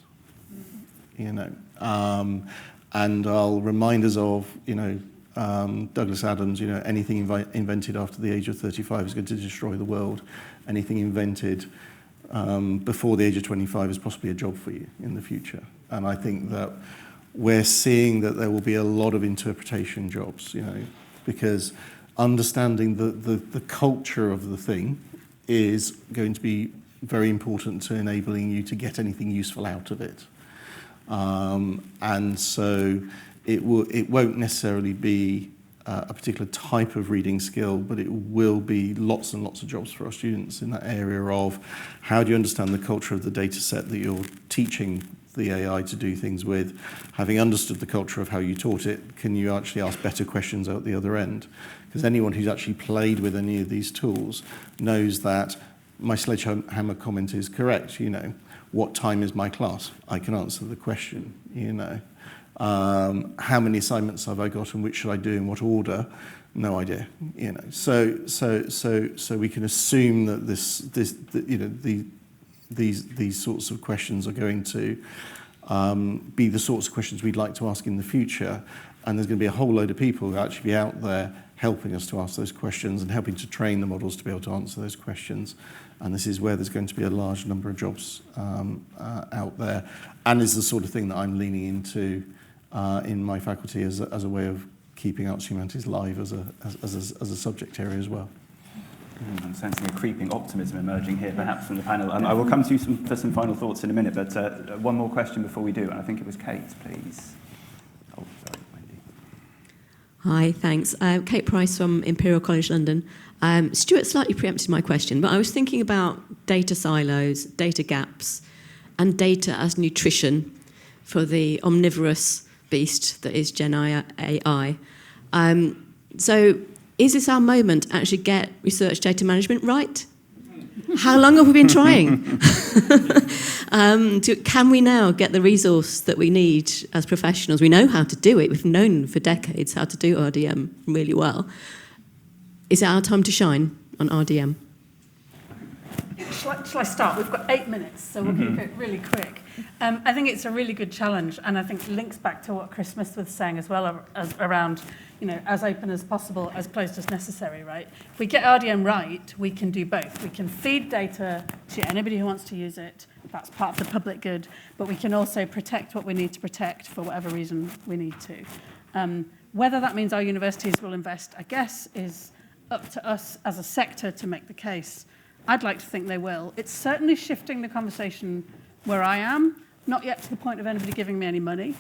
you know. And I'll remind us of, you know, Douglas Adams, you know, anything invented after the age of 35 is going to destroy the world. Anything invented before the age of 25 is possibly a job for you in the future. And I think that we're seeing that there will be a lot of interpretation jobs, you know, because understanding the culture of the thing is going to be very important to enabling you to get anything useful out of it. And so it won't necessarily be a particular type of reading skill, but it will be lots and lots of jobs for our students in that area of how do you understand the culture of the data set that you're teaching the AI to do things with. Having understood the culture of how you taught it, can you actually ask better questions out the other end? Because anyone who's actually played with any of these tools knows that my sledgehammer comment is correct. You know, what time is my class? I can answer the question, you know. How many assignments have I got and which should I do in what order? No idea, you know. So we can assume that these sorts of questions are going to be the sorts of questions we'd like to ask in the future. And there's going to be a whole load of people who actually be out there helping us to ask those questions and helping to train the models to be able to answer those questions. And this is where there's going to be a large number of jobs out there, and is the sort of thing that I'm leaning into in my faculty as a way of keeping arts humanities live as a subject area as well. I'm sensing a creeping optimism emerging here, perhaps, from the panel. I will come to you for some final thoughts in a minute, but one more question before we do, and I think it was Kate, please. Oh, sorry, Wendy. Hi, thanks. Kate Price from Imperial College London. Stuart slightly preempted my question, but I was thinking about data silos, data gaps, and data as nutrition for the omnivorous beast that is Gen AI. So is this our moment to actually get research data management right? How long have we been trying? Can we now get the resource that we need as professionals? We know how to do it. We've known for decades how to do RDM really well. Is it our time to shine on RDM? Shall I start? We've got 8 minutes, so we'll keep it really quick. I think it's a really good challenge, and I think it links back to what Chris Smith was saying as well, around, you know, as open as possible, as closed as necessary, right? If we get RDM right, we can do both. We can feed data to anybody who wants to use it. That's part of the public good, but we can also protect what we need to protect for whatever reason we need to. Whether that means our universities will invest, I guess, is up to us as a sector to make the case. I'd like to think they will. It's certainly shifting the conversation where I am, not yet to the point of anybody giving me any money,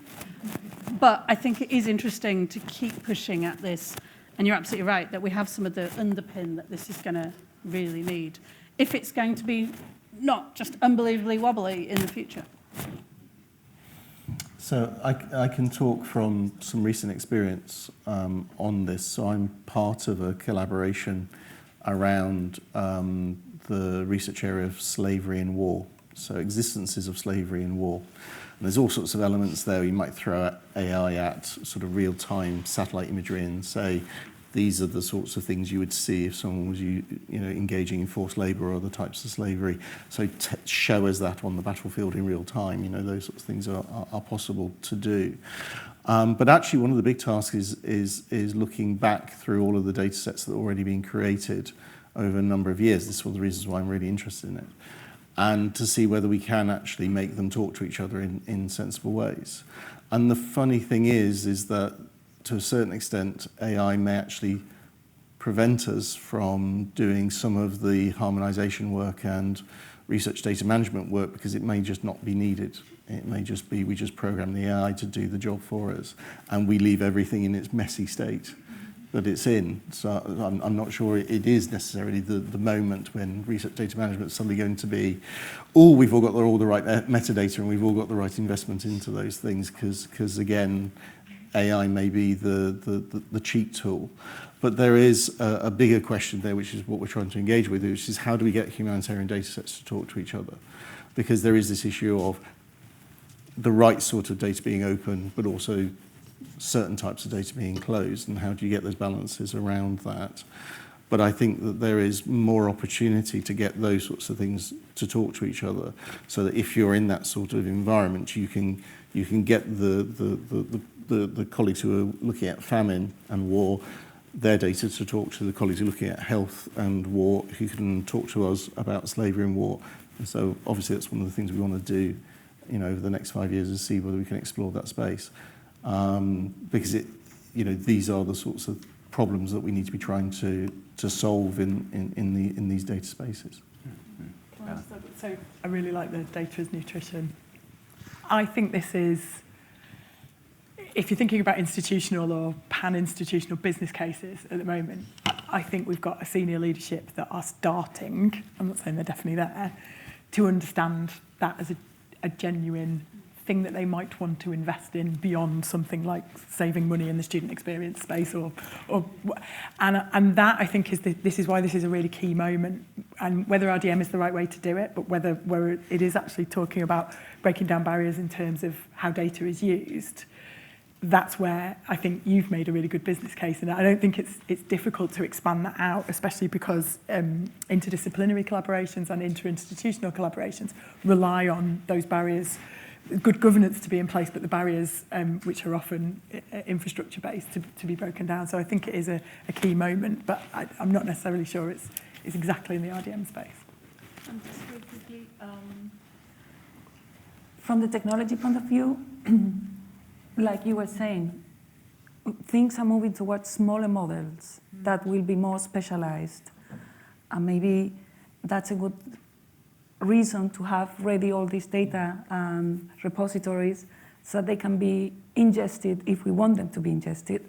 but I think it is interesting to keep pushing at this, and you're absolutely right that we have some of the underpin that this is going to really need, if it's going to be not just unbelievably wobbly in the future. So I can talk from some recent experience on this. So I'm part of a collaboration around the research area of slavery and war. So existences of slavery and war. And there's all sorts of elements there. You might throw AI at sort of real-time satellite imagery and say, these are the sorts of things you would see if someone was engaging in forced labour or other types of slavery. So show us that on the battlefield in real time. You know, those sorts of things are possible to do. But actually, one of the big tasks is looking back through all of the data sets that are already being created over a number of years. This is one of the reasons why I'm really interested in it. And to see whether we can actually make them talk to each other in sensible ways. And the funny thing is that to a certain extent, AI may actually prevent us from doing some of the harmonization work and research data management work because it may just not be needed. It may just be we just program the AI to do the job for us and we leave everything in its messy state that it's in. So I'm not sure it is necessarily the moment when research data management is suddenly going to be, oh, we've all got all the right metadata and we've all got the right investment into those things because again, AI may be the cheat tool. But there is a bigger question there, which is what we're trying to engage with, which is how do we get humanitarian data sets to talk to each other? Because there is this issue of the right sort of data being open, but also certain types of data being closed, and how do you get those balances around that? But I think that there is more opportunity to get those sorts of things to talk to each other, so that if you're in that sort of environment, you can get the colleagues who are looking at famine and war, their data to talk to the colleagues who are looking at health and war, who can talk to us about slavery and war. And so obviously that's one of the things we want to do, over the next 5 years, is see whether we can explore that space. Because these are the sorts of problems that we need to be trying to solve in these data spaces. Well, So I really like the data as nutrition. I think this is, if you're thinking about institutional or pan-institutional business cases at the moment, I think we've got a senior leadership that are starting, I'm not saying they're definitely there, to understand that as a genuine thing that they might want to invest in beyond something like saving money in the student experience space and that I think is this is why this is a really key moment, and whether RDM is the right way to do it, but where it is actually talking about breaking down barriers in terms of how data is used. That's where I think you've made a really good business case, and I don't think it's difficult to expand that out, especially because interdisciplinary collaborations and interinstitutional collaborations rely on those barriers, good governance to be in place, but the barriers, which are often infrastructure-based, to be broken down. So I think it is a key moment, but I'm not necessarily sure it's exactly in the RDM space. And just very quickly, from the technology point of view, like you were saying, things are moving towards smaller models that will be more specialized. And maybe that's a good reason to have ready all these data repositories so that they can be ingested, if we want them to be ingested,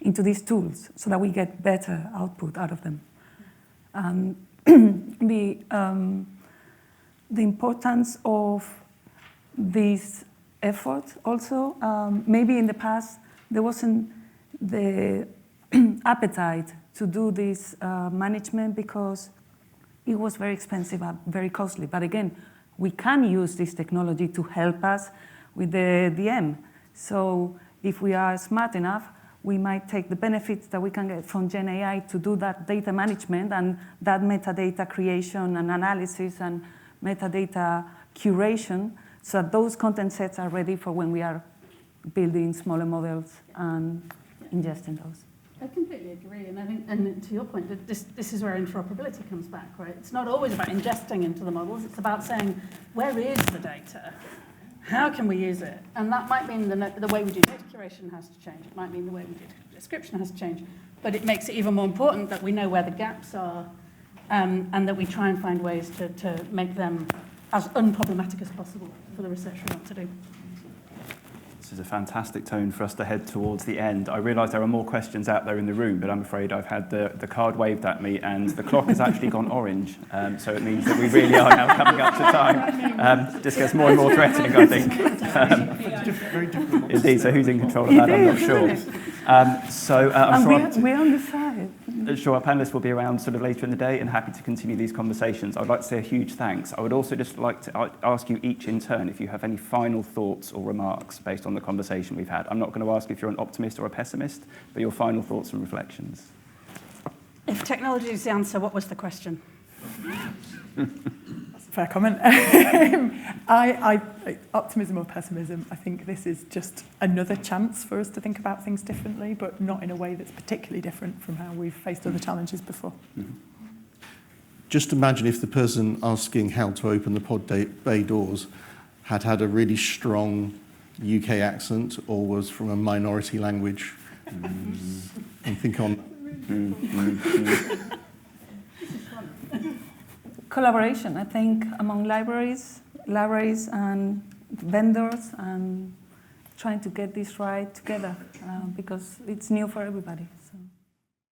into these tools so that we get better output out of them. The importance of this effort also, maybe in the past there wasn't the appetite to do this management because it was very expensive and very costly. But again, we can use this technology to help us with the DM. So if we are smart enough, we might take the benefits that we can get from Gen AI to do that data management and that metadata creation and analysis and metadata curation, so that those content sets are ready for when we are building smaller models and ingesting those. I completely agree, and I think, and to your point, that this is where interoperability comes back, right? It's not always about ingesting into the models, it's about saying, where is the data? How can we use it? And that might mean the way we do data curation has to change. It might mean the way we do description has to change. But it makes it even more important that we know where the gaps are, and that we try and find ways to make them as unproblematic as possible for the researcher we want to do. This is a fantastic tone for us to head towards the end. I realise there are more questions out there in the room, but I'm afraid I've had the card waved at me and the clock has actually gone orange. So it means that we really are now coming up to time. This gets more and more threatening, I think. Indeed, so who's in control of that? I'm not sure. I'm sure we're on the side. Sure, our panellists will be around sort of later in the day and happy to continue these conversations. I'd like to say a huge thanks. I would also just like to ask you each in turn if you have any final thoughts or remarks based on the conversation we've had. I'm not going to ask if you're an optimist or a pessimist, but your final thoughts and reflections. If technology is the answer, what was the question? That's a fair comment. Optimism or pessimism, I think this is just another chance for us to think about things differently, but not in a way that's particularly different from how we've faced other challenges before. Mm-hmm. Just imagine if the person asking how to open the pod bay doors had a really strong UK accent or was from a minority language. And think on... Collaboration, I think, among libraries and vendors, and trying to get this right together because it's new for everybody.